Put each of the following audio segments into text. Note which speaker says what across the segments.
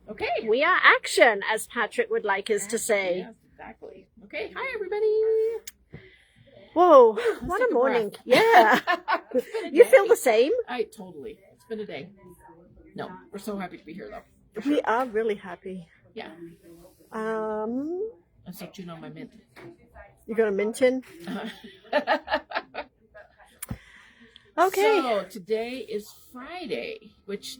Speaker 1: Okay.
Speaker 2: We are action, as Patrick would like us to say.
Speaker 1: Yes, exactly. Okay. Hi, everybody.
Speaker 2: Whoa,
Speaker 1: Let's
Speaker 2: what
Speaker 1: take
Speaker 2: a morning.
Speaker 1: breath.
Speaker 2: Yeah.
Speaker 1: It's been a
Speaker 2: You
Speaker 1: day.
Speaker 2: feel the same?
Speaker 1: Totally. It's been a day. No, we're so happy to be here, though. For
Speaker 2: We
Speaker 1: sure.
Speaker 2: are really happy.
Speaker 1: Yeah.
Speaker 2: Um,
Speaker 1: I'm still chewing on my mint.
Speaker 2: you got a mint in? Okay.
Speaker 1: So today is Friday, which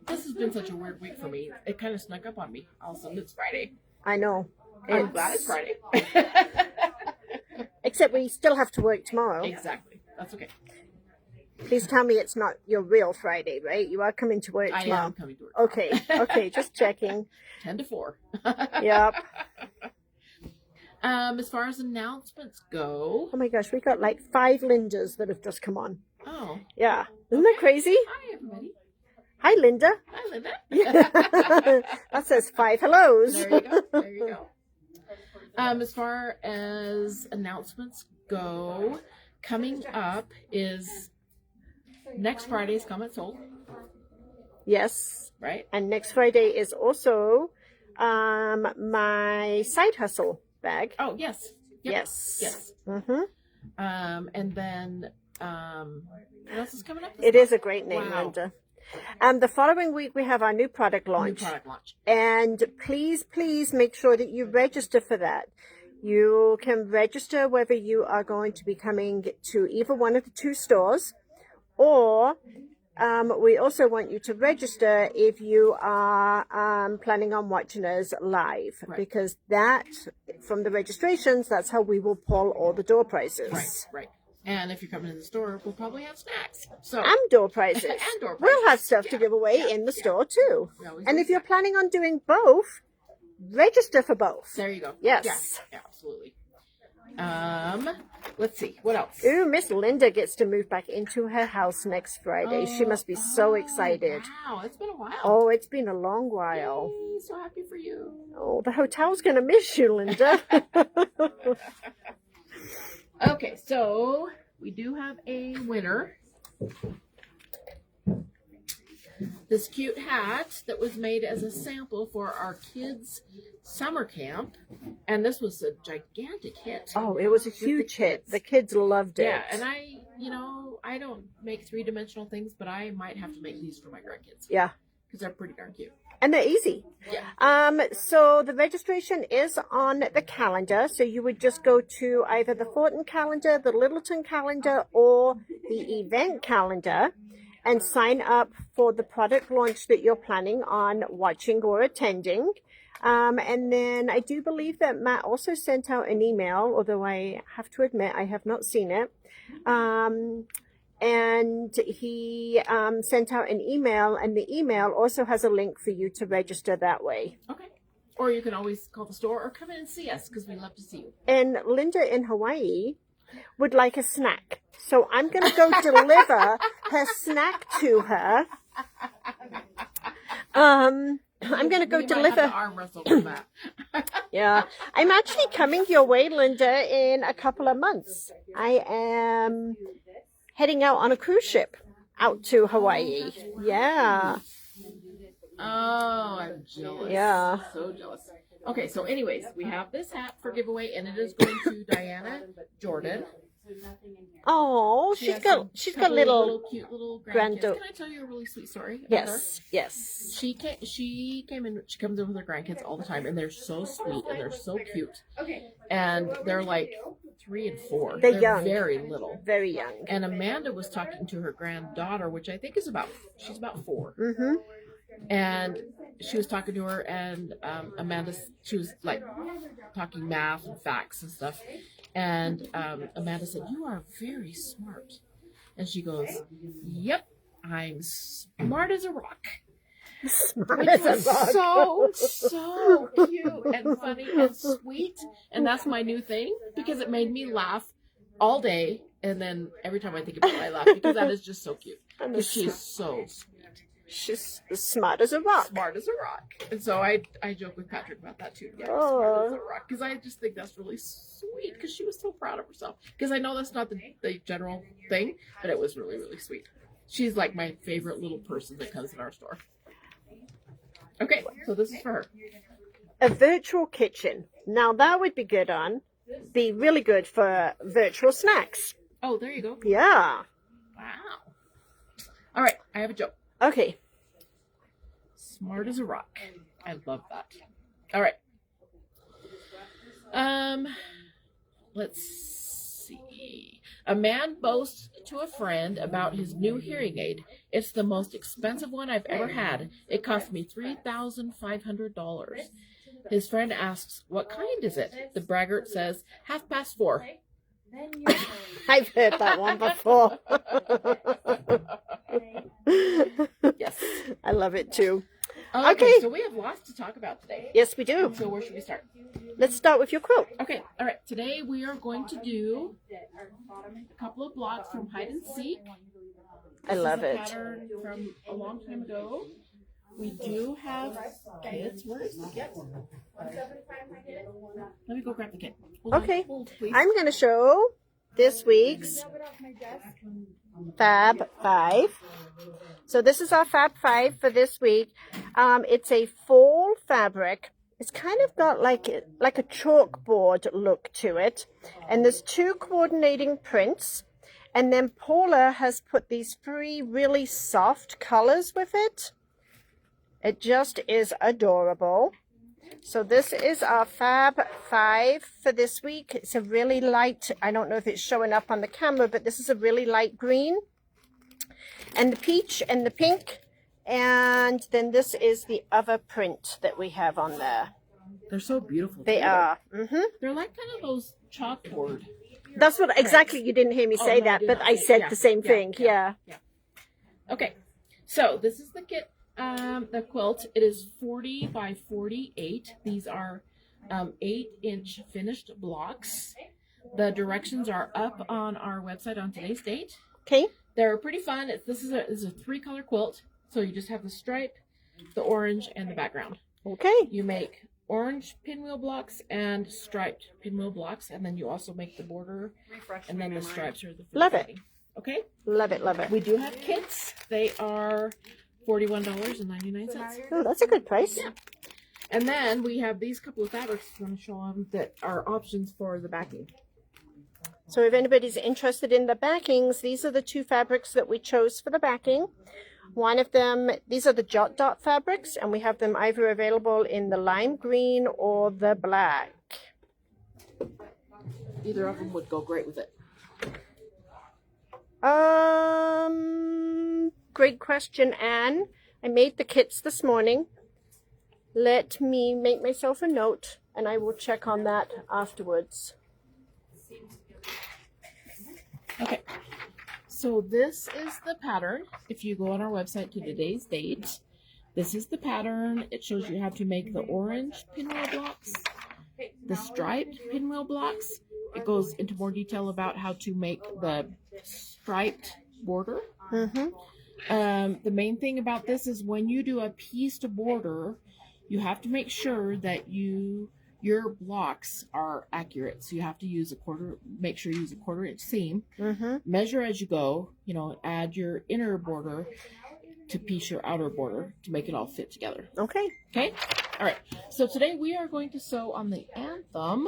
Speaker 1: this has been such a weird week for me. It kind of snuck up on me. All of a sudden, it's Friday.
Speaker 2: I know.
Speaker 1: I'm glad it's Friday.
Speaker 2: Except we still have to work tomorrow.
Speaker 1: Exactly. That's okay.
Speaker 2: Please tell me it's not your real Friday, right? You are coming to work tomorrow.
Speaker 1: I am coming to work tomorrow.
Speaker 2: Okay, just checking.
Speaker 1: 10 to 4.
Speaker 2: Yep.
Speaker 1: As far as announcements go.
Speaker 2: Oh my gosh, we got like 5 Lindas that have just come on.
Speaker 1: Oh.
Speaker 2: Yeah. Isn't that crazy?
Speaker 1: Hi, everybody.
Speaker 2: Hi, Linda.
Speaker 1: Hi, Linda.
Speaker 2: That says 5 hellos.
Speaker 1: There you go. There you go. As far as announcements go, coming up is next Friday's Come and Sold.
Speaker 2: Yes.
Speaker 1: Right?
Speaker 2: And next Friday is also my side hustle bag.
Speaker 1: Oh, yes. Yep.
Speaker 2: Yes.
Speaker 1: Yes.
Speaker 2: Mm-hmm.
Speaker 1: And then what else is coming up?
Speaker 2: It is a great name,
Speaker 1: Wow.
Speaker 2: Linda. The following week we have our new product launch.
Speaker 1: New product launch.
Speaker 2: And please make sure that you register for that. You can register whether you are going to be coming to either one of the 2 stores, or we also want you to register if you are planning on watching us live,
Speaker 1: Right.
Speaker 2: because that, from the registrations, that's how we will pull all the door prizes.
Speaker 1: Right. And if you're coming to the store, we'll probably have snacks. So
Speaker 2: And door prizes.
Speaker 1: And door
Speaker 2: We'll have
Speaker 1: prizes.
Speaker 2: stuff to give away in the store too.
Speaker 1: We always
Speaker 2: And
Speaker 1: do
Speaker 2: if you're
Speaker 1: that.
Speaker 2: planning on doing both, register for both.
Speaker 1: There you go.
Speaker 2: Yes.
Speaker 1: Yeah, absolutely. Let's see. What else?
Speaker 2: Ooh, Miss Linda gets to move back into her house next Friday. She must be so excited.
Speaker 1: Wow, it's been a while.
Speaker 2: Oh, it's been a long while.
Speaker 1: Yay, so happy for you.
Speaker 2: Oh, the hotel's going to miss you, Linda.
Speaker 1: Okay, so we do have a winner. This cute hat that was made as a sample for our kids' summer camp. And this was a gigantic hit.
Speaker 2: Oh, it was a huge hit. The kids loved it.
Speaker 1: Yeah, and I don't make 3-dimensional things, but I might have to make these for my grandkids.
Speaker 2: Yeah.
Speaker 1: Because they're pretty darn cute.
Speaker 2: And they're easy.
Speaker 1: Yeah.
Speaker 2: So the registration is on the calendar. So you would just go to either the Thornton calendar, the Littleton calendar, or the event calendar and sign up for the product launch that you're planning on watching or attending. And then I do believe that Matt also sent out an email, although I have to admit I have not seen it. And he sent out an email, and the email also has a link for you to register that way.
Speaker 1: Okay. Or you can always call the store or come in and see us because we love to see you.
Speaker 2: And Linda in Hawaii would like a snack. So I'm going to go deliver her snack to her. I'm going to go
Speaker 1: We might
Speaker 2: deliver.
Speaker 1: have to arm wrestle with that.
Speaker 2: Yeah. I'm actually coming your way, Linda, in a couple of months. I am heading out on a cruise ship out to Hawaii. Yeah.
Speaker 1: Oh, I'm jealous.
Speaker 2: Yeah.
Speaker 1: So jealous. Okay, so anyways, we have this hat for giveaway, and it is going to Diana Jordan.
Speaker 2: Oh,
Speaker 1: She
Speaker 2: she's
Speaker 1: has
Speaker 2: got little
Speaker 1: cute little
Speaker 2: grand-
Speaker 1: grandkids. Can I tell you a really sweet story? about her?
Speaker 2: Yes.
Speaker 1: She came in. She comes in with her grandkids all the time, and they're so sweet and they're so cute. And they're like 3 and 4.
Speaker 2: They're young.
Speaker 1: very little.
Speaker 2: Very young.
Speaker 1: And Amanda was talking to her granddaughter, which I think is she's about 4.
Speaker 2: Mm-hmm.
Speaker 1: And she was talking to her, and she was like talking math and facts and stuff. And Amanda said, "You are very smart." And she goes, "Yep, I'm smart as a rock."
Speaker 2: Smart
Speaker 1: Which
Speaker 2: as a
Speaker 1: was
Speaker 2: rock.
Speaker 1: so cute and funny and sweet. And that's my new thing, because it made me laugh all day. And then every time I think about it, I laugh, because that is just so cute. Because she's so sweet.
Speaker 2: She's as smart as a rock.
Speaker 1: Smart as a rock. And so I joke with Patrick about that too. Yeah,
Speaker 2: Oh.
Speaker 1: smart as a rock. Because I just think that's really sweet, because she was so proud of herself. Because I know that's not the general thing, but it was really, really sweet. She's like my favorite little person that comes in our store. Okay, so this is for her.
Speaker 2: A virtual kitchen. Now that would be really good for virtual snacks.
Speaker 1: Oh, there you go.
Speaker 2: Yeah.
Speaker 1: Wow. All right, I have a joke.
Speaker 2: Okay.
Speaker 1: Smart as a rock. I love that. All right. Let's see. A man boasts to a friend about his new hearing aid. It's the most expensive one I've ever had. It cost me $3,500. His friend asks, "What kind is it?" The braggart says, "4:30."
Speaker 2: I've heard that one before.
Speaker 1: Yes.
Speaker 2: I love it too.
Speaker 1: Okay, so we have lots to talk about today.
Speaker 2: Yes, we do.
Speaker 1: So where should we start?
Speaker 2: Let's start with your quilt.
Speaker 1: Okay, all right. Today we are going to do a couple of blocks from Hide and Seek.
Speaker 2: I love
Speaker 1: This is
Speaker 2: it.
Speaker 1: a pattern from a long time ago. We do have kits. Where is the kit? Let me go grab the kit.
Speaker 2: Okay.
Speaker 1: Hold, please.
Speaker 2: I'm going to show this week's Fab 5. So this is our Fab 5 for this week. It's a fall fabric. It's kind of got like a chalkboard look to it. And there's 2 coordinating prints. And then Paula has put these 3 really soft colors with it. It just is adorable. So this is our Fab 5 for this week. It's a really light, I don't know if it's showing up on the camera, but this is a really light green. And the peach and the pink. And then this is the other print that we have on there.
Speaker 1: They're so beautiful.
Speaker 2: They are.
Speaker 1: They're like kind of those chalkboard.
Speaker 2: That's what, exactly, you didn't hear me say
Speaker 1: no, I
Speaker 2: that,
Speaker 1: did
Speaker 2: but
Speaker 1: not
Speaker 2: I
Speaker 1: say-
Speaker 2: said
Speaker 1: yeah,
Speaker 2: the same thing. Yeah.
Speaker 1: Okay, so this is the kit, the quilt. It is 40 by 48. These are 8-inch finished blocks. The directions are up on our website on today's date.
Speaker 2: Okay.
Speaker 1: They're pretty fun. This is a 3-color quilt. So you just have the stripe, the orange, and the background.
Speaker 2: Okay.
Speaker 1: You make orange pinwheel blocks and striped pinwheel blocks, and then you also make the border, and then the stripes are the
Speaker 2: Love it.
Speaker 1: writing. Okay.
Speaker 2: Love it, love it.
Speaker 1: We do have kits. They are $41.99.
Speaker 2: Oh, that's a good price.
Speaker 1: And then we have these couple of fabrics I'm going to show them that are options for the backing.
Speaker 2: So if anybody's interested in the backings, these are the 2 fabrics that we chose for the backing. One of them, these are the Jot Dot fabrics, and we have them either available in the lime green or the black.
Speaker 1: Either of them would go great with it.
Speaker 2: Great question, Anne. I made the kits this morning. Let me make myself a note, and I will check on that afterwards.
Speaker 1: Okay. So this is the pattern. If you go on our website to today's date, this is the pattern. It shows you how to make the orange pinwheel blocks, the striped pinwheel blocks. It goes into more detail about how to make the striped border. The main thing about this is when you do a pieced border, you have to make sure that your blocks are accurate. So you have to use make sure you use a 1/4-inch seam. Measure as you go, add your inner border to piece your outer border to make it all fit together.
Speaker 2: Okay.
Speaker 1: Okay? All right. So today we are going to sew on the anthem,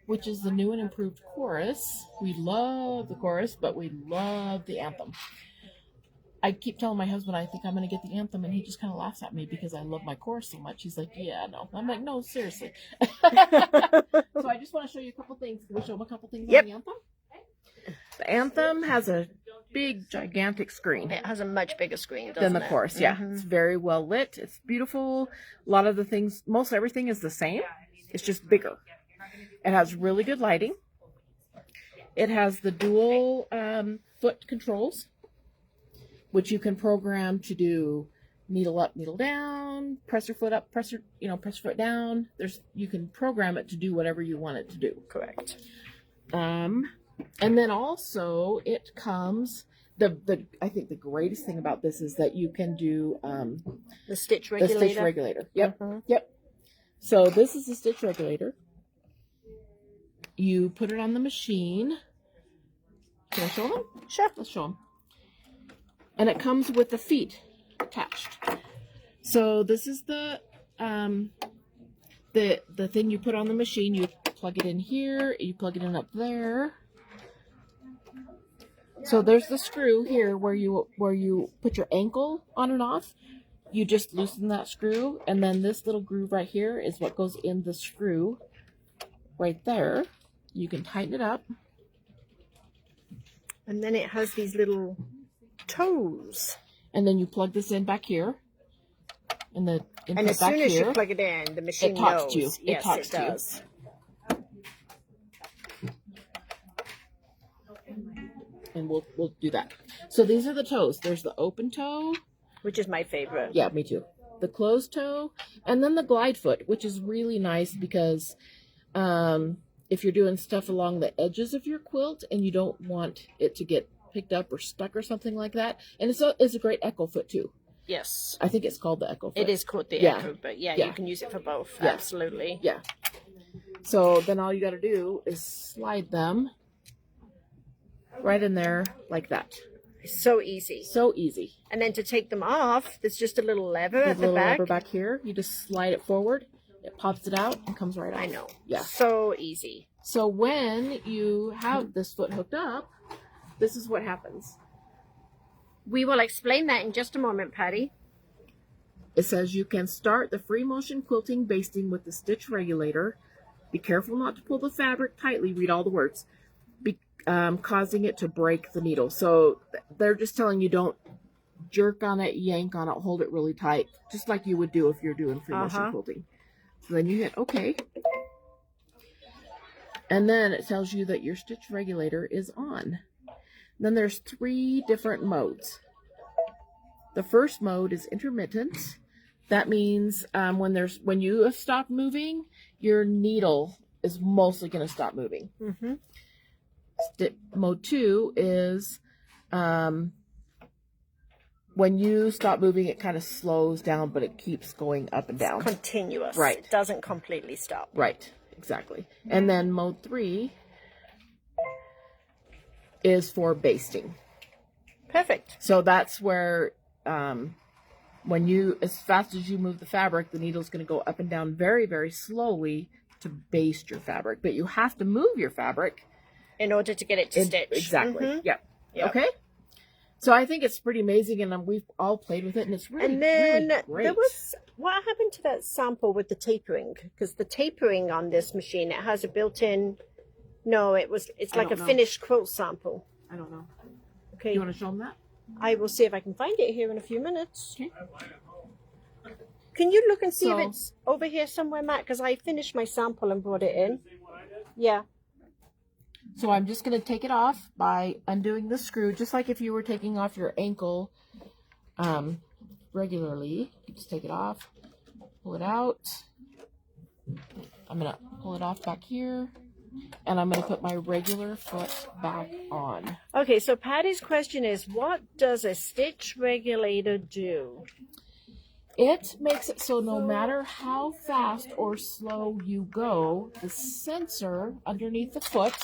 Speaker 1: which is the new and improved chorus. We love the chorus, but we love the anthem. I keep telling my husband I think I'm going to get the anthem, and he just kind of laughs at me because I love my chorus so much. He's like, yeah, no. I'm like, no, seriously. So I just want to show you a couple things. Can we show them a couple things on the anthem? The anthem has a big, gigantic screen.
Speaker 2: It has a much bigger screen
Speaker 1: than the chorus. Yeah, it's very well lit. It's beautiful. A lot of the things, most everything is the same. It's just bigger. It has really good lighting. It has the dual foot controls, which you can program to do needle up, needle down, press your foot up, press your foot down. You can program it to do whatever you want it to do.
Speaker 2: Correct.
Speaker 1: And then also it comes, I think the greatest thing about this is that you can do
Speaker 2: the stitch regulator.
Speaker 1: The stitch regulator. Yep. Yep. So this is the stitch regulator. You put it on the machine. Can I show them?
Speaker 2: Sure.
Speaker 1: Let's show them. And it comes with the feet attached. So this is the the thing you put on the machine, you plug it in here, you plug it in up there. So there's the screw here where you put your ankle on and off. You just loosen that screw, and then this little groove right here is what goes in the screw right there. You can tighten it up.
Speaker 2: And then it has these little toes.
Speaker 1: And then you plug this in back here. And the input
Speaker 2: and as
Speaker 1: back
Speaker 2: soon as
Speaker 1: here,
Speaker 2: you plug it in, the machine
Speaker 1: it talks
Speaker 2: knows.
Speaker 1: to you.
Speaker 2: Yes,
Speaker 1: It talks
Speaker 2: it
Speaker 1: to you.
Speaker 2: does.
Speaker 1: And we'll do that. So these are the toes. There's the open toe.
Speaker 2: Which is my favorite.
Speaker 1: Yeah, me too. The closed toe, and then the glide foot, which is really nice because if you're doing stuff along the edges of your quilt and you don't want it to get picked up or stuck or something like that, and it's a great echo foot too.
Speaker 2: Yes.
Speaker 1: I think it's called the echo foot.
Speaker 2: It is called the
Speaker 1: Yeah.
Speaker 2: Echo, but yeah,
Speaker 1: Yeah.
Speaker 2: you can use it for both.
Speaker 1: Yeah.
Speaker 2: Absolutely.
Speaker 1: Yeah. So then all you got to do is slide them right in there like that.
Speaker 2: So easy.
Speaker 1: So easy.
Speaker 2: And then to take them off, there's just a little lever
Speaker 1: There's
Speaker 2: at
Speaker 1: a
Speaker 2: the
Speaker 1: little
Speaker 2: back.
Speaker 1: lever back here. You just slide it forward. It pops it out and comes right off.
Speaker 2: I know.
Speaker 1: Yeah.
Speaker 2: So easy.
Speaker 1: So when you have this foot hooked up, this is what happens.
Speaker 2: We will explain that in just a moment, Patty.
Speaker 1: It says you can start the free motion quilting basting with the stitch regulator. Be careful not to pull the fabric tightly. Read all the words. Causing it to break the needle. So they're just telling you don't jerk on it, yank on it, hold it really tight, just like you would do if you're doing free motion quilting. So then you hit OK. And then it tells you that your stitch regulator is on. Then there's 3 different modes. The first mode is intermittent. That means when you have stopped moving, your needle is mostly going to stop moving.
Speaker 2: Mm-hmm.
Speaker 1: Mode 2 is when you stop moving, it kind of slows down, but it keeps going up and down.
Speaker 2: It's continuous.
Speaker 1: Right.
Speaker 2: It doesn't completely stop.
Speaker 1: Right. Exactly. And then mode 3 is for basting.
Speaker 2: Perfect.
Speaker 1: So that's where as fast as you move the fabric, the needle's going to go up and down very, very slowly to baste your fabric. But you have to move your fabric
Speaker 2: in order to get it to stitch.
Speaker 1: Exactly.
Speaker 2: Mm-hmm.
Speaker 1: Yep. Okay. So I think it's pretty amazing, and we've all played with it, and it's really,
Speaker 2: and then
Speaker 1: really great.
Speaker 2: There was, what happened to that sample with the tapering? Because the tapering on this machine, it has a built-in. No, it's like a finished quilt sample.
Speaker 1: I don't know.
Speaker 2: Okay.
Speaker 1: You want to show them that?
Speaker 2: I will see if I can find it here in a few minutes.
Speaker 1: Okay.
Speaker 2: Can you look and see if it's over here somewhere, Matt? Because I finished my sample and brought it in. Yeah.
Speaker 1: So I'm just going to take it off by undoing the screw, just like if you were taking off your ankle regularly. You just take it off, pull it out. I'm going to pull it off back here, and I'm going to put my regular foot back on.
Speaker 2: Okay, so Patty's question is, what does a stitch regulator do?
Speaker 1: It makes it so no matter how fast or slow you go, the sensor underneath the foot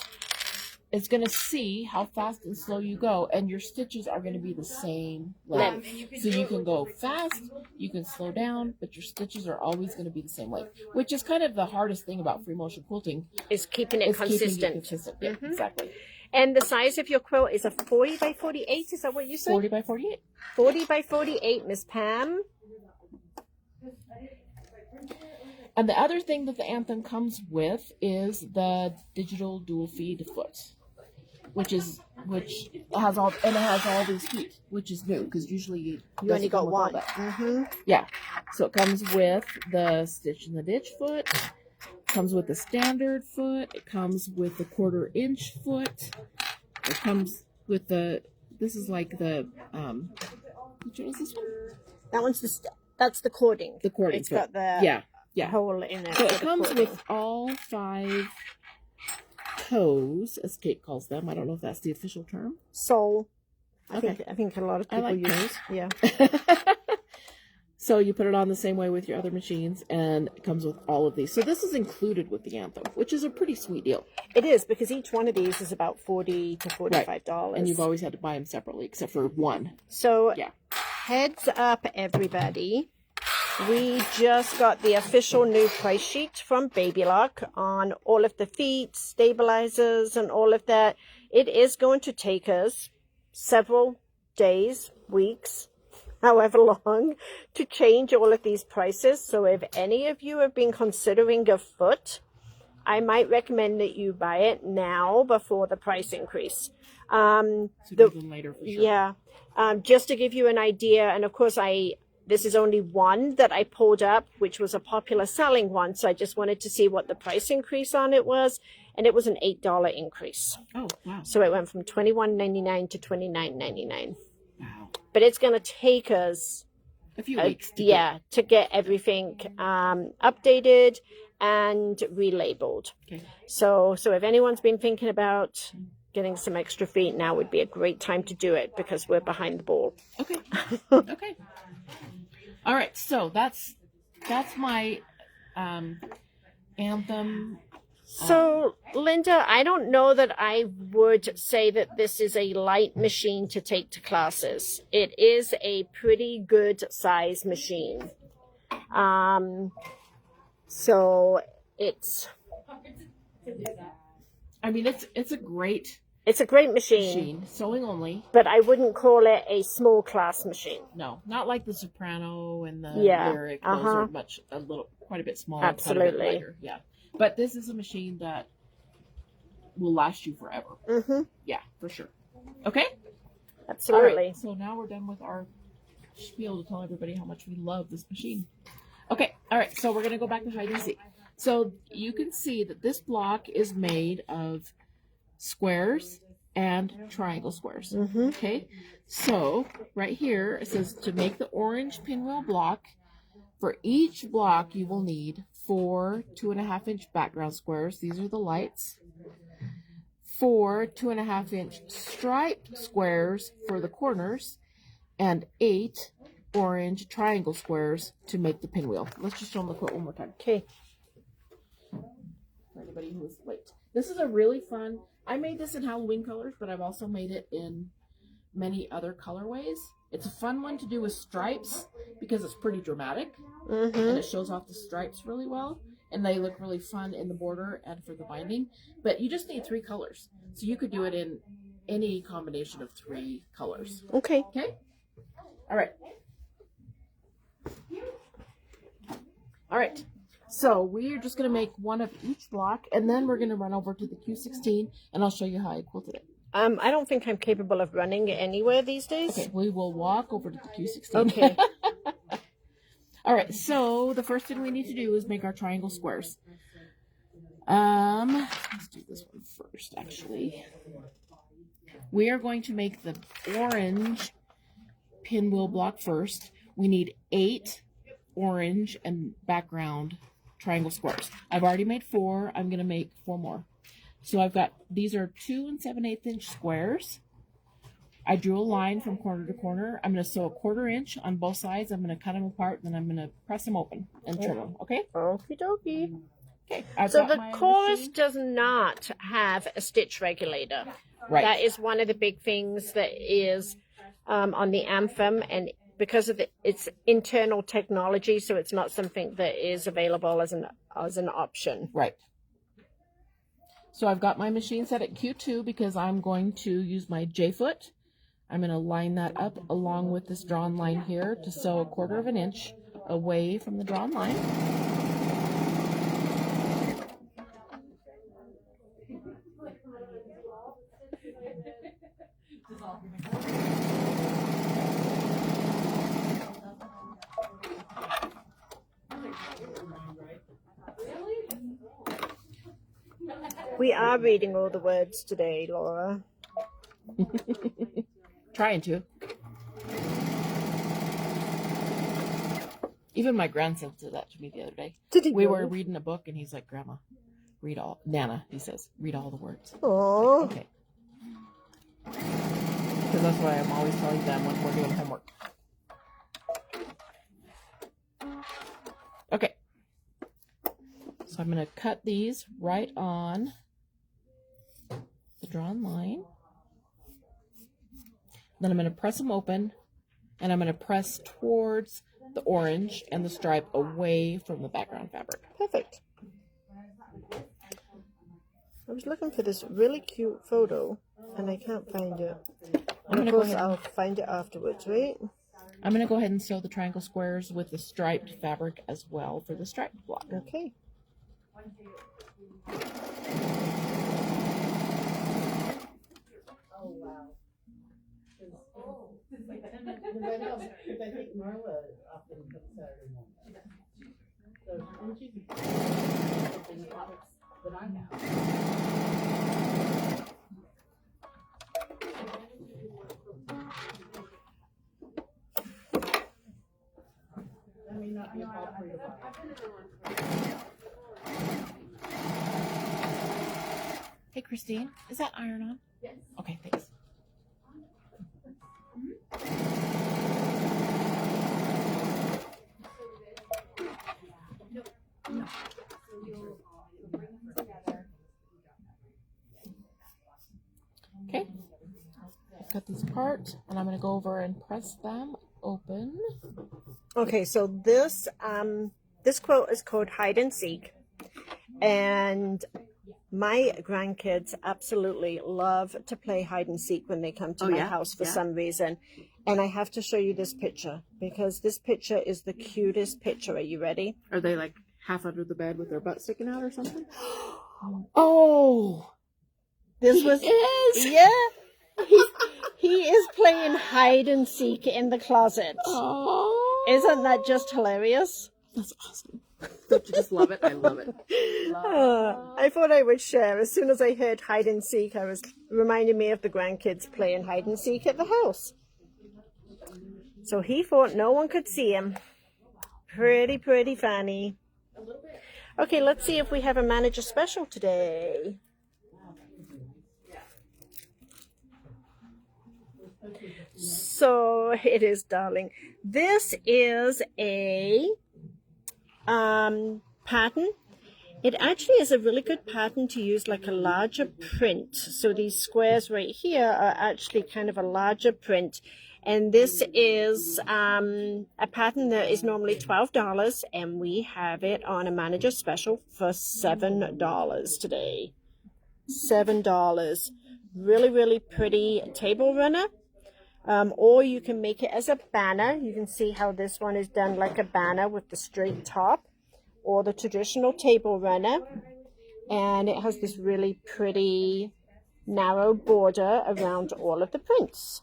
Speaker 1: is going to see how fast and slow you go, and your stitches are going to be the same length. So you can go fast, you can slow down, but your stitches are always going to be the same length, which is kind of the hardest thing about free motion quilting.
Speaker 2: Is keeping it consistent.
Speaker 1: Yeah, exactly.
Speaker 2: And the size of your quilt is a 40 by 48, is that what you said?
Speaker 1: 40 by 48.
Speaker 2: 40 by 48, Miss Pam.
Speaker 1: And the other thing that the Anthem comes with is the digital dual feed foot, which has all these feet, which is new because usually you
Speaker 2: only got one. Mm-hmm.
Speaker 1: Yeah, so it comes with the stitch and the ditch foot, comes with the standard foot, it comes with the 1/4 inch foot, it comes with this is like the which one is this one?
Speaker 2: That one's that's the cording.
Speaker 1: The cording.
Speaker 2: It's
Speaker 1: foot.
Speaker 2: got the hole in it.
Speaker 1: So it comes with all 5 toes, as Kate calls them. I don't know if that's the official term.
Speaker 2: Sole.
Speaker 1: Okay.
Speaker 2: I think a lot of people use
Speaker 1: toes.
Speaker 2: Yeah.
Speaker 1: So you put it on the same way with your other machines, and it comes with all of these. So this is included with the Anthem, which is a pretty sweet deal.
Speaker 2: It is, because each one of these is about $40 to $45.
Speaker 1: Right. And you've always had to buy them separately, except for one.
Speaker 2: So heads up, everybody. We just got the official new price sheet from Baby Lock on all of the feet, stabilizers, and all of that. It is going to take us several days, weeks, however long, to change all of these prices. So if any of you have been considering a foot, I might recommend that you buy it now before the price increase.
Speaker 1: Sooner than later, for sure.
Speaker 2: Yeah. Just to give you an idea, and of course this is only one that I pulled up, which was a popular selling one. So I just wanted to see what the price increase on it was. And it was an $8 increase.
Speaker 1: Oh, wow.
Speaker 2: So it went from $21.99 to $29.99.
Speaker 1: Wow.
Speaker 2: But it's going to take us
Speaker 1: a few weeks.
Speaker 2: To get everything updated and relabeled.
Speaker 1: Okay.
Speaker 2: So if anyone's been thinking about getting some extra feet, now would be a great time to do it because we're behind the ball.
Speaker 1: Okay. Okay. All right. So that's my Anthem.
Speaker 2: So, Linda, I don't know that I would say that this is a light machine to take to classes. It is a pretty good size machine. So it's.
Speaker 1: I mean, it's a great.
Speaker 2: It's a great machine.
Speaker 1: Sewing only.
Speaker 2: But I wouldn't call it a small class machine.
Speaker 1: No, not like the soprano and the lyric. Those are quite a bit smaller.
Speaker 2: Absolutely.
Speaker 1: Quite a bit lighter. Yeah. But this is a machine that will last you forever.
Speaker 2: Mm-hmm.
Speaker 1: Yeah, for sure. Okay?
Speaker 2: Absolutely.
Speaker 1: All right, so now we're done with our spiel to tell everybody how much we love this machine. Okay, all right, so we're going to go back to hide and seek. So you can see that this block is made of squares and triangle squares.
Speaker 2: Mm-hmm.
Speaker 1: Okay, so right here it says to make the orange pinwheel block, for each block you will need 4 2.5-inch background squares. These are the lights. 4 2.5-inch striped squares for the corners, and 8 orange triangle squares to make the pinwheel. Let's just show them the quote one more time.
Speaker 2: Okay.
Speaker 1: For anybody who is late. This is a really fun. I made this in Halloween colors, but I've also made it in many other colorways. It's a fun one to do with stripes because it's pretty dramatic.
Speaker 2: Mm-hmm.
Speaker 1: And it shows off the stripes really well. And they look really fun in the border and for the binding. But you just need 3 colors. So you could do it in any combination of 3 colors.
Speaker 2: Okay.
Speaker 1: Okay? All right. All right. So we're just going to make one of each block. And then we're going to run over to the Q16. And I'll show you how I quilted it.
Speaker 2: I don't think I'm capable of running anywhere these days.
Speaker 1: Okay. We will walk over to the Q16.
Speaker 2: Okay.
Speaker 1: All right, so the first thing we need to do is make our triangle squares. Let's do this one first, actually. We are going to make the orange pinwheel block first. We need 8 orange and background triangle squares. I've already made 4. I'm going to make 4 more. So I've got, these are 2 7/8-inch squares. I drew a line from corner to corner. I'm going to sew a 1/4 inch on both sides. I'm going to cut them apart, and then I'm going to press them open and trim them. Okay?
Speaker 2: Okie dokie.
Speaker 1: Okay.
Speaker 2: So the chorus does not have a stitch regulator.
Speaker 1: Right.
Speaker 2: That is one of the big things that is on the Anthem, and because of its internal technology, so it's not something that is available as an option.
Speaker 1: Right. So I've got my machine set at Q2 because I'm going to use my J-foot. I'm going to line that up along with this drawn line here to sew a 1/4 inch away from the drawn line.
Speaker 2: We are reading all the words today, Laura.
Speaker 1: Trying to. Even my grandson said that to me the other day.
Speaker 2: Did he?
Speaker 1: We were reading a book, and he's like, "Grandma, read all." Nana, he says, "Read all the words."
Speaker 2: Oh.
Speaker 1: Okay. Because that's why I'm always telling them when we're doing homework. Okay. So I'm going to cut these right on the drawn line. Then I'm going to press them open, and I'm going to press towards the orange and the stripe away from the background fabric.
Speaker 2: Perfect. I was looking for this really cute photo and I can't find it. And of course I'll find it afterwards, right?
Speaker 1: I'm going to go ahead and sew the triangle squares with the striped fabric as well for the striped block.
Speaker 2: Okay.
Speaker 3: Oh, wow. I think Marla often cooks Saturday morning. So, and she's something that I have. That may not be a fault for you to buy.
Speaker 1: Hey, Christine, is that iron on?
Speaker 3: Yes.
Speaker 1: Okay, thanks. Okay, I've got these apart, and I'm going to go over and press them open.
Speaker 2: Okay, so this quilt is called Hide and Seek, and my grandkids absolutely love to play hide and seek when they come to my house for some reason. And I have to show you this picture because this picture is the cutest picture. Are you ready?
Speaker 1: Are they like half under the bed with their butt sticking out or something? Oh,
Speaker 2: This was yeah. He is playing hide and seek in the closet.
Speaker 1: Oh,
Speaker 2: Isn't that just hilarious?
Speaker 1: that's awesome. Don't you just love it? I love it.
Speaker 2: I thought I would share. As soon as I heard hide and seek, I was reminding me of the grandkids playing hide and seek at the house. So he thought no one could see him. Pretty funny. Okay, let's see if we have a manager special today. So it is, darling. This is a pattern. It actually is a really good pattern to use like a larger print. So these squares right here are actually kind of a larger print. And this is a pattern that is normally $12, and we have it on a manager special for $7 today. $7. Really pretty table runner. Or you can make it as a banner. You can see how this one is done like a banner with the straight top, or the traditional table runner. And it has this really pretty narrow border around all of the prints.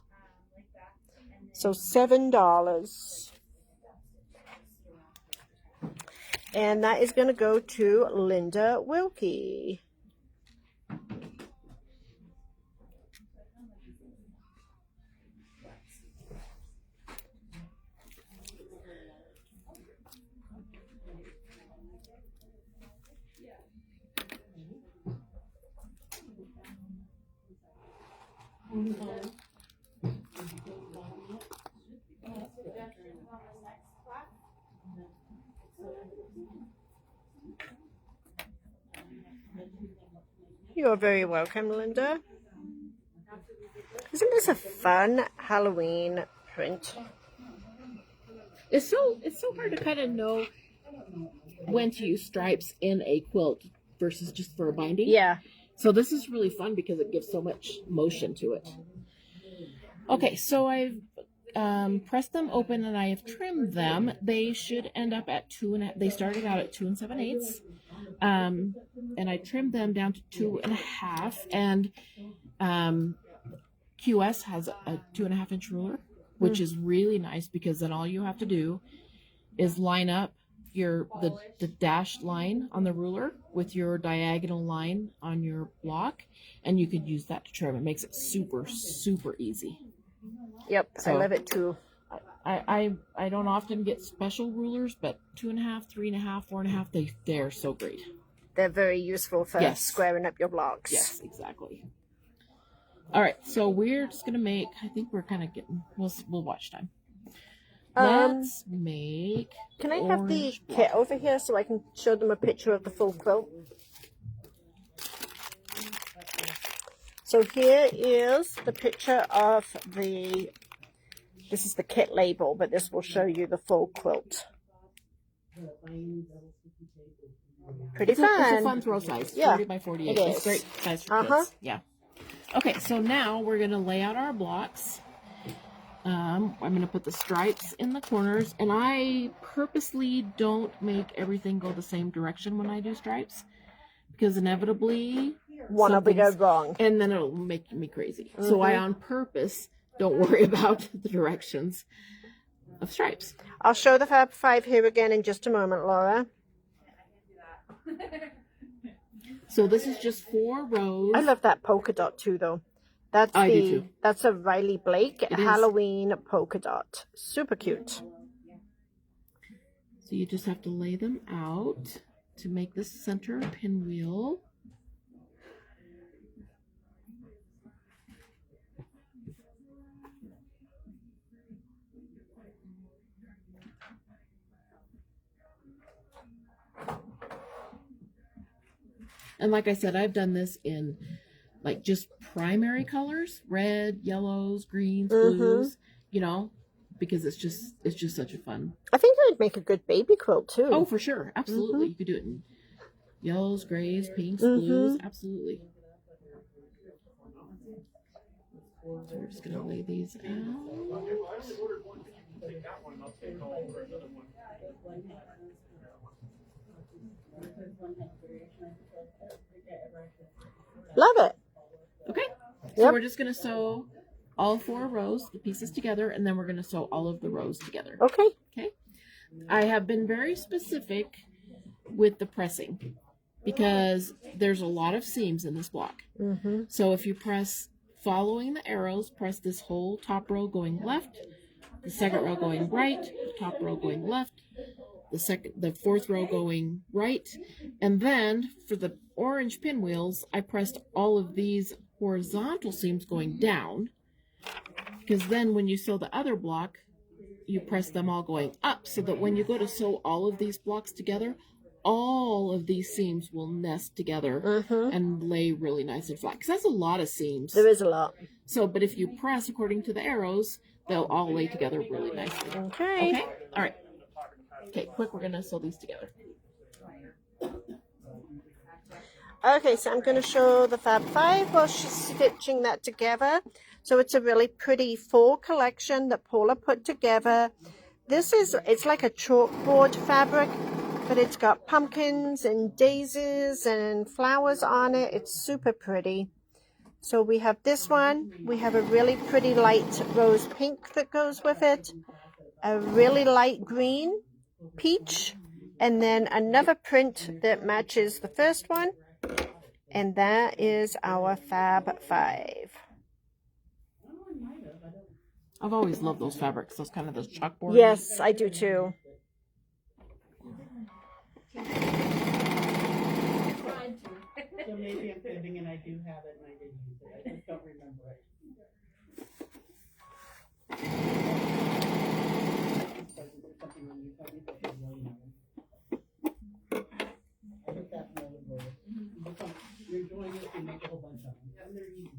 Speaker 2: So $7. And that is going to go to Linda Wilkie. You're very welcome, Linda. Isn't this a fun Halloween print?
Speaker 1: It's so hard to kind of know when to use stripes in a quilt versus just for a binding.
Speaker 2: Yeah.
Speaker 1: So this is really fun because it gives so much motion to it. Okay, so I've pressed them open and I have trimmed them. They should end up at 2.5. They started out at 2 7/8. And I trimmed them down to 2.5. And QS has a 2.5 inch ruler, which is really nice because then all you have to do is line up the dashed line on the ruler with your diagonal line on your block, and you could use that to trim. It makes it super easy.
Speaker 2: Yep,
Speaker 1: So,
Speaker 2: I love it too.
Speaker 1: I don't often get special rulers, but 2.5, 3.5, 4.5, they're so great.
Speaker 2: They're very useful for squaring up your blocks.
Speaker 1: Yes, exactly. All right, so we're just gonna make. I think we're kind of getting. We'll watch time. Let's make.
Speaker 2: Can I have the kit over here so I can show them a picture of the full quilt? So here is the picture of the This is the kit label, but this will show you the full quilt. Pretty fun.
Speaker 1: It's a fun throw size.
Speaker 2: Yeah,
Speaker 1: 40 by 48.
Speaker 2: it
Speaker 1: It's
Speaker 2: is.
Speaker 1: great size for kids. Yeah. Okay, so now we're going to lay out our blocks. I'm going to put the stripes in the corners, and I purposely don't make everything go the same direction when I do stripes, because inevitably
Speaker 2: one will go wrong,
Speaker 1: and then it'll make me crazy. So I on purpose don't worry about the directions of stripes.
Speaker 2: I'll show the Fab 5 here again in just a moment, Laura.
Speaker 1: So this is just 4 rows.
Speaker 2: I love that polka dot too, though. That's
Speaker 1: I do too.
Speaker 2: That's a Riley Blake
Speaker 1: It
Speaker 2: Halloween polka dot. Super cute.
Speaker 1: So you just have to lay them out to make this center pinwheel. And like I said, I've done this in like just primary colors, red, yellows, greens, blues, you know, because it's just such a fun.
Speaker 2: I think it would make a good baby quilt too.
Speaker 1: Oh, for sure. Absolutely. You could do it in yellows, grays, pinks, blues. Absolutely. So we're just going to lay these out.
Speaker 2: Love it.
Speaker 1: Okay. So we're just going to sew all 4 rows, the pieces together, and then we're going to sew all of the rows together.
Speaker 2: Okay.
Speaker 1: Okay. I have been very specific with the pressing because there's a lot of seams in this block. So if you press following the arrows, press this whole top row going left, the second row going right, the top row going left, the 4th row going right, and then for the orange pinwheels, I pressed all of these horizontal seams going down, because then when you sew the other block, you press them all going up, so that when you go to sew all of these blocks together, all of these seams will nest together and lay really nice and flat, because that's a lot of seams.
Speaker 2: There is a lot.
Speaker 1: So, but if you press according to the arrows, they'll all lay together really nicely.
Speaker 2: Okay.
Speaker 1: Okay? All right. Okay, quick, we're going to sew these together.
Speaker 2: Okay, so I'm going to show the Fab 5 while she's stitching that together. So it's a really pretty fall collection that Paula put together. It's like a chalkboard fabric, but it's got pumpkins and daisies and flowers on it. It's super pretty. So we have this one. We have a really pretty light rose pink that goes with it. A really light green, peach, and then another print that matches the first one. And that is our Fab 5.
Speaker 1: I've always loved those fabrics, those chalkboard.
Speaker 2: Yes, I do too.
Speaker 3: So maybe I'm thinking, and I do have it, and I didn't use it. I just don't remember it. Something when you tell me that you really know. I think that's another word. You're doing it, you make a whole bunch of them. And they're easy.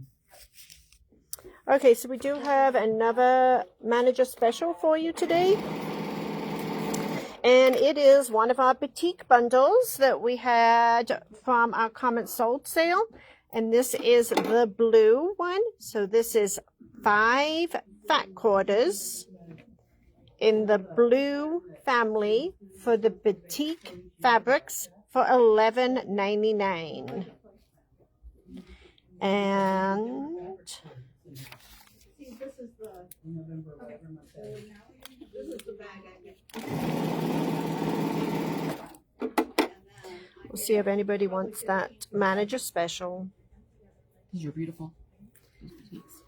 Speaker 2: Okay, so we do have another manager special for you today. And it is one of our boutique bundles that we had from our comment sold sale. And this is the blue one. So this is 5 fat quarters in the blue family for the boutique fabrics for $11.99. And
Speaker 3: This is the November. This is the bag
Speaker 2: we'll see if anybody wants that manager special.
Speaker 1: These are beautiful. These boutiques.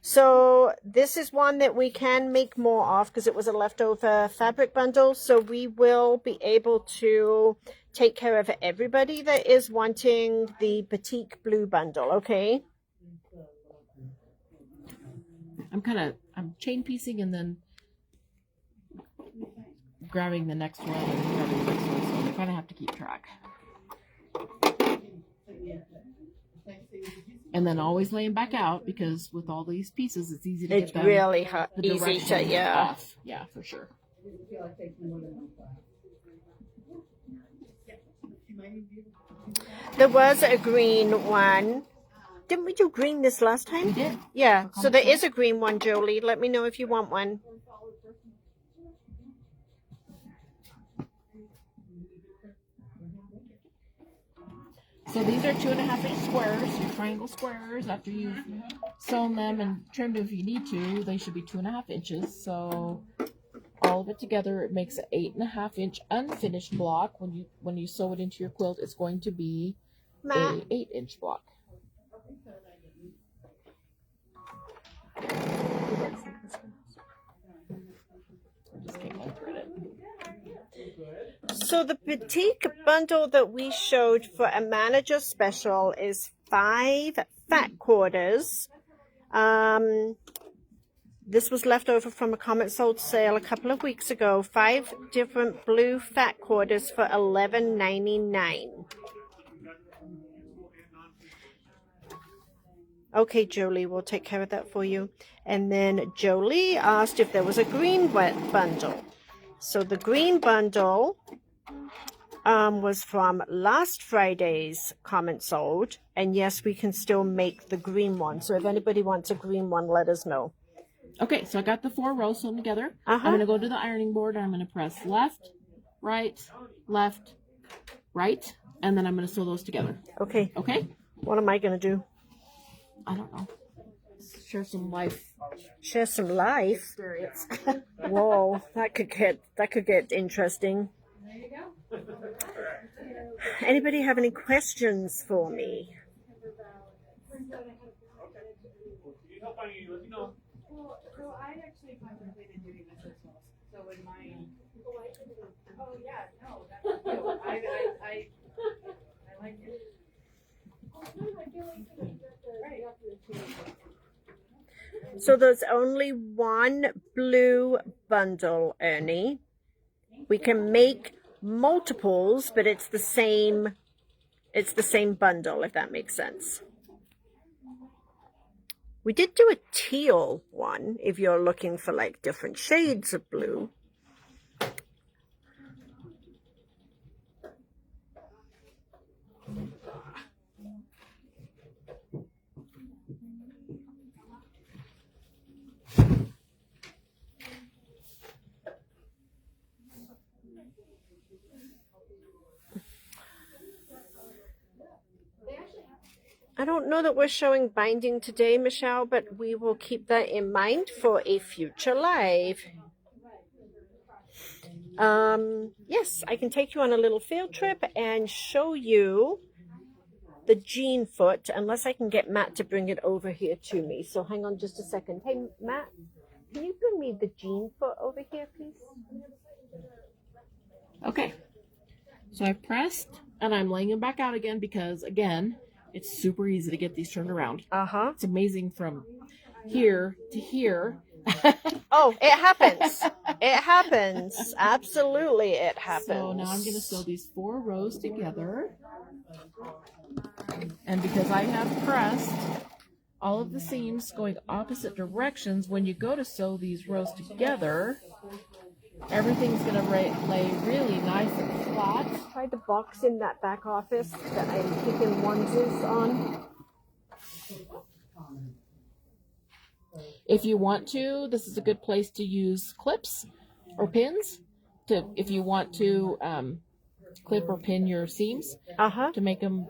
Speaker 2: So this is one that we can make more of because it was a leftover fabric bundle. So we will be able to take care of everybody that is wanting the boutique blue bundle, okay?
Speaker 1: I'm chain piecing and then grabbing the next one and grabbing the next one, so I kind of have to keep track. And then always lay them back out, because with all these pieces, it's easy to
Speaker 2: It's
Speaker 1: get them
Speaker 2: really
Speaker 1: the
Speaker 2: easy to,
Speaker 1: direction
Speaker 2: yeah.
Speaker 1: off. Yeah, for sure.
Speaker 2: There was a green one. Didn't we do green this last time?
Speaker 1: We did.
Speaker 2: Yeah, so there is a green one, Jolie. Let me know if you want one.
Speaker 1: So these are 2.5-inch squares, your triangle squares. After you've sewn them and trimmed them if you need to, they should be 2.5 inches. So all of it together, it makes an 8.5-inch unfinished block. When you sew it into your quilt, it's going to be a 8-inch block.
Speaker 2: So the petite bundle that we showed for a manager special is 5 fat quarters. This was left over from a comment sold sale a couple of weeks ago. 5 different blue fat quarters for $11.99. Okay, Jolie, we'll take care of that for you. And then Jolie asked if there was a green bundle. So the green bundle was from last Friday's comment sold. And yes, we can still make the green one. So if anybody wants a green one, let us know.
Speaker 1: Okay, so I got the 4 rows sewn together. I'm going to go to the ironing board and I'm going to press left, right, and then I'm going to sew those together.
Speaker 2: Okay.
Speaker 1: Okay?
Speaker 2: What am I going to do?
Speaker 1: I don't know. Share some life.
Speaker 2: Share some life?
Speaker 1: Experience.
Speaker 2: Whoa, that could get interesting. Anybody have any questions for me?
Speaker 4: So I actually contemplated doing this as well. So in my, oh yeah, no, that's cute. I like it.
Speaker 2: So there's only one blue bundle, Ernie. We can make multiples, but it's the same bundle, if that makes sense. We did do a teal one, if you're looking for like different shades of blue. I don't know that we're showing binding today, Michelle, but we will keep that in mind for a future live. Yes, I can take you on a little field trip and show you the jean foot, unless I can get Matt to bring it over here to me. So hang on just a second. Hey, Matt, can you bring me the jean foot over here, please?
Speaker 1: Okay. So I pressed, and I'm laying them back out again because, again, it's super easy to get these turned around.
Speaker 2: Uh-huh.
Speaker 1: It's amazing from here to here.
Speaker 2: Oh, it happens. It happens. Absolutely, it happens.
Speaker 1: So now I'm going to sew these 4 rows together. And because I have pressed all of the seams going opposite directions, when you go to sew these rows together, everything's going to lay really nice and flat.
Speaker 2: Try the box in that back office that I'm keeping onesies on.
Speaker 1: If you want to, this is a good place to use clips or pins if you want to clip or pin your seams to make them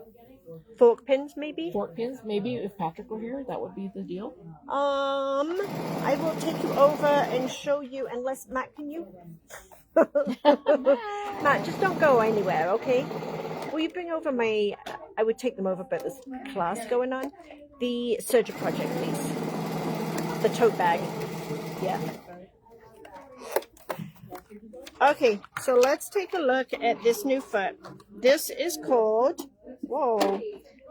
Speaker 2: fork pins, maybe.
Speaker 1: Fork pins, maybe. If Patrick were here, that would be the deal.
Speaker 2: I will take you over and show you. Unless Matt, can you? Matt, just don't go anywhere, okay? Will you bring over my? I would take them over, but there's class going on. The Serger project, please. The tote bag. Yeah. Okay, so let's take a look at this new foot. This is called, whoa,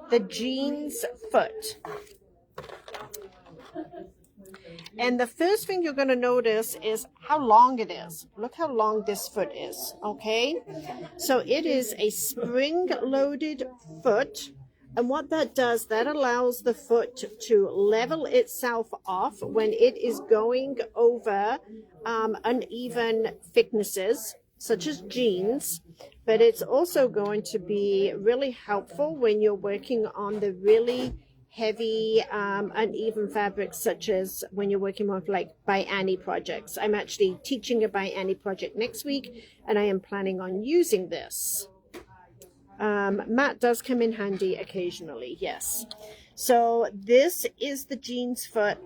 Speaker 2: the jeans foot. And the first thing you're going to notice is how long it is. Look how long this foot is, okay? So it is a spring-loaded foot. And what that does, that allows the foot to level itself off when it is going over uneven thicknesses, such as jeans. But it's also going to be really helpful when you're working on the really heavy uneven fabrics, such as when you're working with like by Annie projects. I'm actually teaching a by Annie project next week, and I am planning on using this. Matte does come in handy occasionally, yes. So this is the jeans foot.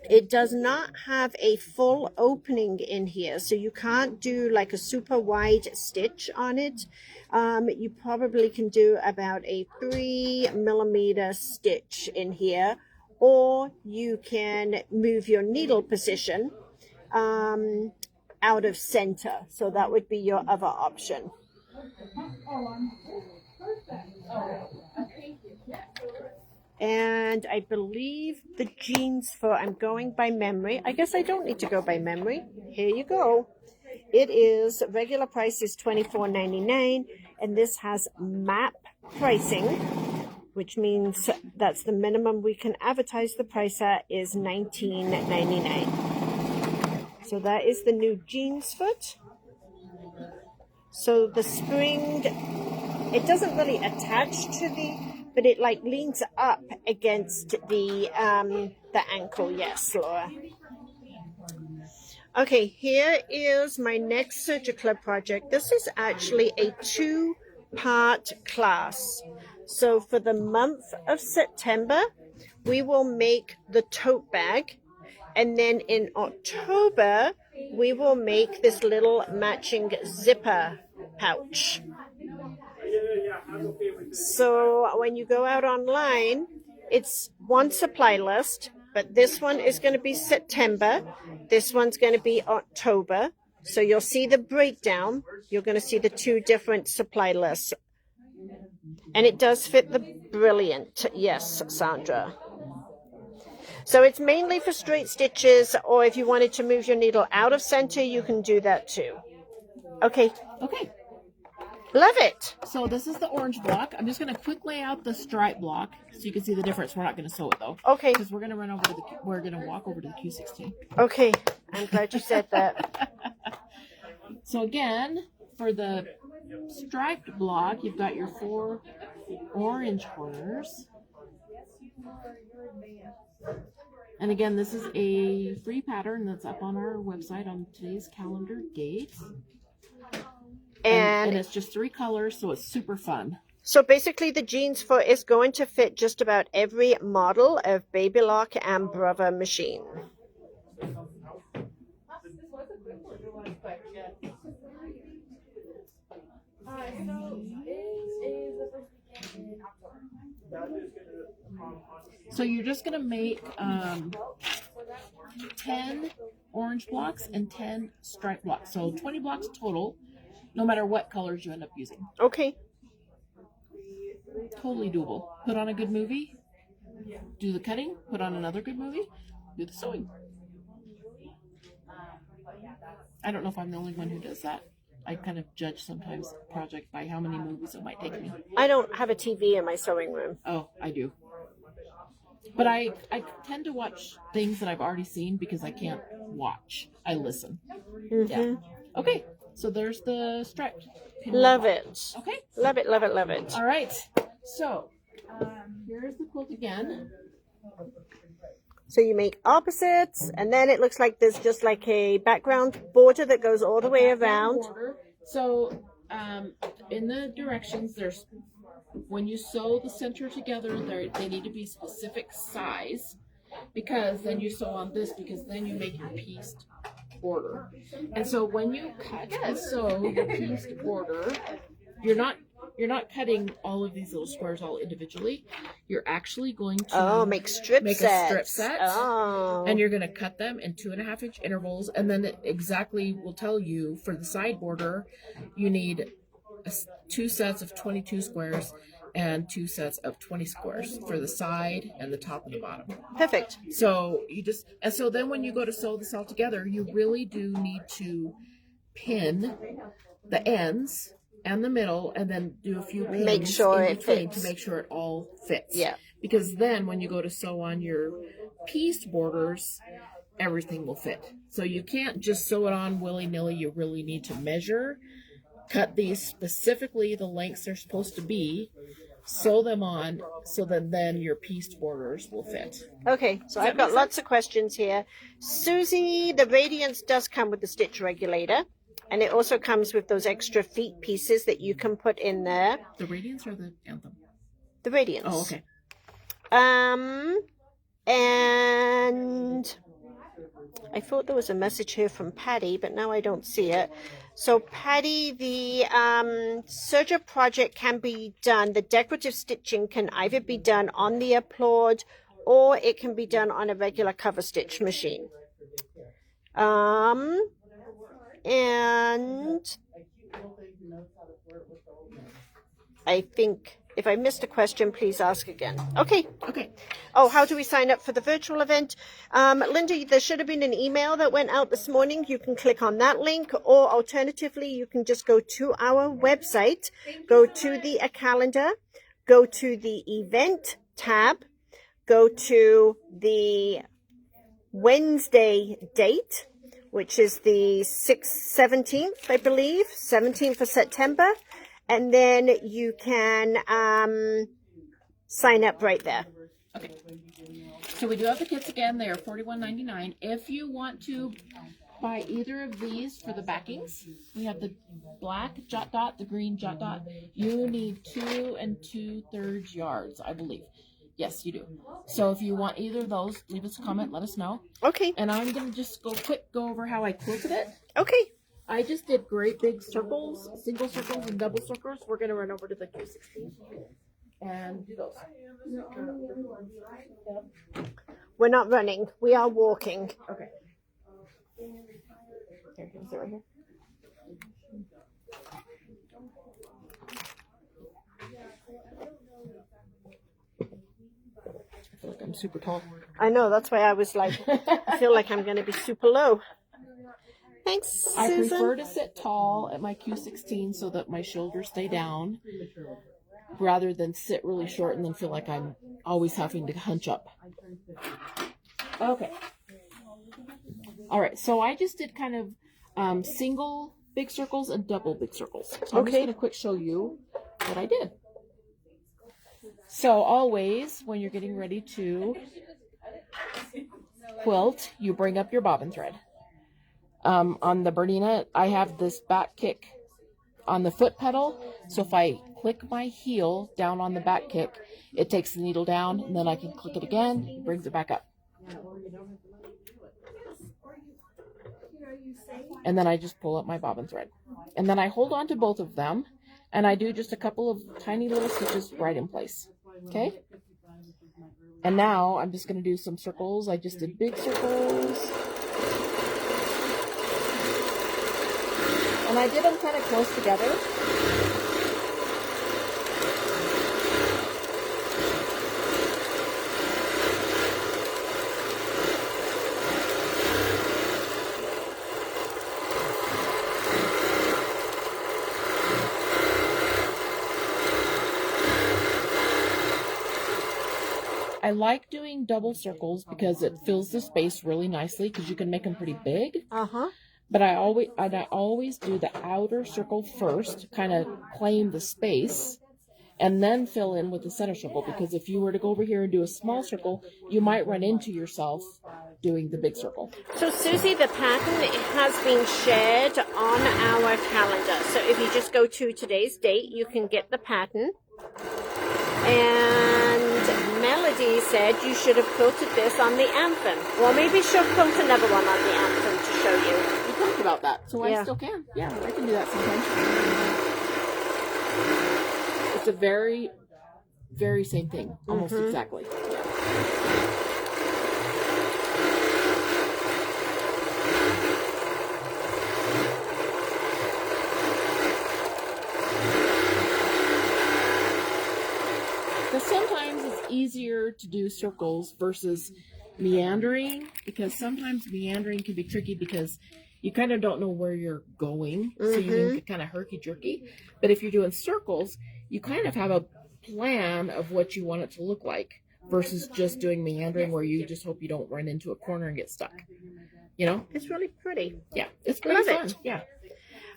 Speaker 2: It does not have a full opening in here, so you can't do like a super wide stitch on it. You probably can do about a 3mm stitch in here, or you can move your needle position out of center. So that would be your other option. And I believe the jeans for, I'm going by memory. I guess I don't need to go by memory. Here you go. It is, regular price is $24.99, and this has MAP pricing, which means that's the minimum we can advertise the price at is $19.99. So that is the new jeans foot. So the spring, it doesn't really attach to the, but it like leans up against the ankle. Yes, Laura. Okay, here is my next Surgery Club project. This is actually a 2-part class. So for the month of September, we will make the tote bag. And then in October, we will make this little matching zipper pouch. So when you go out online, it's one supply list, but this one is going to be September. This one's going to be October. So you'll see the breakdown. You're going to see the 2 different supply lists. And it does fit the brilliant. Yes, Sandra. So it's mainly for straight stitches, or if you wanted to move your needle out of center, you can do that too. Okay.
Speaker 1: Okay.
Speaker 2: Love it.
Speaker 1: So this is the orange block. I'm just going to quick lay out the stripe block so you can see the difference. We're not going to sew it though.
Speaker 2: Okay.
Speaker 1: Because we're going to run over to the, we're going to walk over to the Q16.
Speaker 2: Okay. I'm glad you said that.
Speaker 1: So again, for the striped block, you've got your 4 orange corners. And again, this is a free pattern that's up on our website on today's calendar date. And it's just 3 colors, so it's super fun.
Speaker 2: So basically the jeans foot is going to fit just about every model of Baby Lock and Brother machine.
Speaker 1: So you're just going to make 10 orange blocks and 10 stripe blocks. So 20 blocks total, no matter what colors you end up using.
Speaker 2: Okay.
Speaker 1: Totally doable. Put on a good movie, do the cutting, put on another good movie, do the sewing. I don't know if I'm the only one who does that. I kind of judge sometimes a project by how many movies it might take me.
Speaker 2: I don't have a TV in my sewing room.
Speaker 1: Oh, I do. But I tend to watch things that I've already seen because I can't watch. I listen.
Speaker 2: Mm-hmm.
Speaker 1: Yeah. Okay, so there's the striped.
Speaker 2: Love it.
Speaker 1: Okay.
Speaker 2: Love it, love it, love it.
Speaker 1: All right. So here's the quilt again.
Speaker 2: So you make opposites, and then it looks like there's just like a background border that goes all the way around.
Speaker 1: So in the directions, there's, when you sew the center together, they need to be specific size, because then you sew on this, because then you make your pieced border. And so when you cut and sew your pieced border, you're not cutting all of these little squares all individually. You're actually going to
Speaker 2: make strip
Speaker 1: a strip set.
Speaker 2: Oh.
Speaker 1: And you're going to cut them in 2.5-inch intervals. And then it exactly will tell you for the side border, you need 2 sets of 22 squares. and 2 sets of 20 squares for the side and the top and the bottom.
Speaker 2: Perfect.
Speaker 1: So you just, and so then when you go to sew this all together, you really do need to pin the ends and the middle, and then do a few pins
Speaker 2: Make sure
Speaker 1: in
Speaker 2: it
Speaker 1: between
Speaker 2: fits.
Speaker 1: to make sure it all fits.
Speaker 2: Yeah.
Speaker 1: Because then when you go to sew on your pieced borders, everything will fit. So you can't just sew it on willy-nilly. You really need to measure, cut these specifically the lengths they're supposed to be, sew them on, so that then your pieced borders will fit.
Speaker 2: Okay, so I've got lots of questions here. Susie, the Radiance does come with the stitch regulator, and it also comes with those extra feet pieces that you can put in there.
Speaker 1: The Radiance or the Anthem?
Speaker 2: The Radiance.
Speaker 1: Oh, okay.
Speaker 2: And I thought there was a message here from Patty, but now I don't see it. So Patty, the serger project can be done, the decorative stitching can either be done on the applaud or it can be done on a regular cover stitch machine. And I think if I missed a question, please ask again. Okay.
Speaker 1: Okay.
Speaker 2: Oh, how do we sign up for the virtual event? Linda, there should have been an email that went out this morning. You can click on that link, or alternatively, you can just go to our website, go to the calendar, go to the event tab, go to the Wednesday date, which is the 17th, I believe, 17th of September. And then you can sign up right there.
Speaker 1: Okay. So we do have the kits again. They are $41.99. If you want to buy either of these for the backings, we have the black jot dot, the green jot dot. You need 2 2/3 yards, I believe. Yes, you do. So if you want either of those, leave us a comment. Let us know.
Speaker 2: Okay.
Speaker 1: And I'm gonna just go over how I quilted it.
Speaker 2: Okay.
Speaker 1: I just did great big circles, single circles and double circles. We're going to run over to the Q16 and do those.
Speaker 2: We're not running. We are walking.
Speaker 1: Okay. Here, can you sit right here? I feel like I'm super tall.
Speaker 2: I know. That's why I was like, I feel like I'm going to be super low. Thanks, Susan.
Speaker 1: I prefer to sit tall at my Q16 so that my shoulders stay down, rather than sit really short and then feel like I'm always having to hunch up. Okay. All right. So I just did kind of single big circles and double big circles. So I'm just going to quick show you what I did. So always when you're getting ready to quilt, you bring up your bobbin thread. On the Bernina, I have this back kick on the foot pedal. So if I click my heel down on the back kick, it takes the needle down, and then I can click it again, it brings it back up. And then I just pull up my bobbin thread. And then I hold on to both of them, and I do just a couple of tiny little stitches right in place. Okay? And now I'm just going to do some circles. I just did big circles. And I did them kind of close together. I like doing double circles because it fills the space really nicely because you can make them pretty big.
Speaker 2: Uh-huh.
Speaker 1: But I always do the outer circle first, kind of claim the space, and then fill in with the center circle. Because if you were to go over here and do a small circle, you might run into yourself doing the big circle.
Speaker 2: So Susie, the pattern has been shared on our calendar. So if you just go to today's date, you can get the pattern. And Melody said you should have quilted this on the anthem. Well, maybe she'll quilt another one on the anthem to show you.
Speaker 1: We talked about that, so
Speaker 2: Yeah.
Speaker 1: I still can. Yeah, I can do that sometimes. It's a very, very same thing, almost exactly. easier to do circles versus meandering, because sometimes meandering can be tricky because you kind of don't know where you're going, so you can get kind of herky-jerky. But if you're doing circles, you kind of have a plan of what you want it to look like versus just doing meandering where you just hope you don't run into a corner and get stuck. You know?
Speaker 2: It's really pretty.
Speaker 1: Yeah, it's pretty
Speaker 2: Love
Speaker 1: fun.
Speaker 2: it.
Speaker 1: Yeah.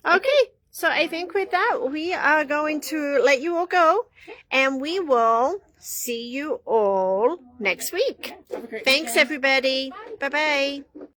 Speaker 2: Okay, so I think with that, we are going to let you all go, and we will see you all next week.
Speaker 1: Have a great
Speaker 2: Thanks,
Speaker 1: weekend.
Speaker 2: everybody. Bye-bye.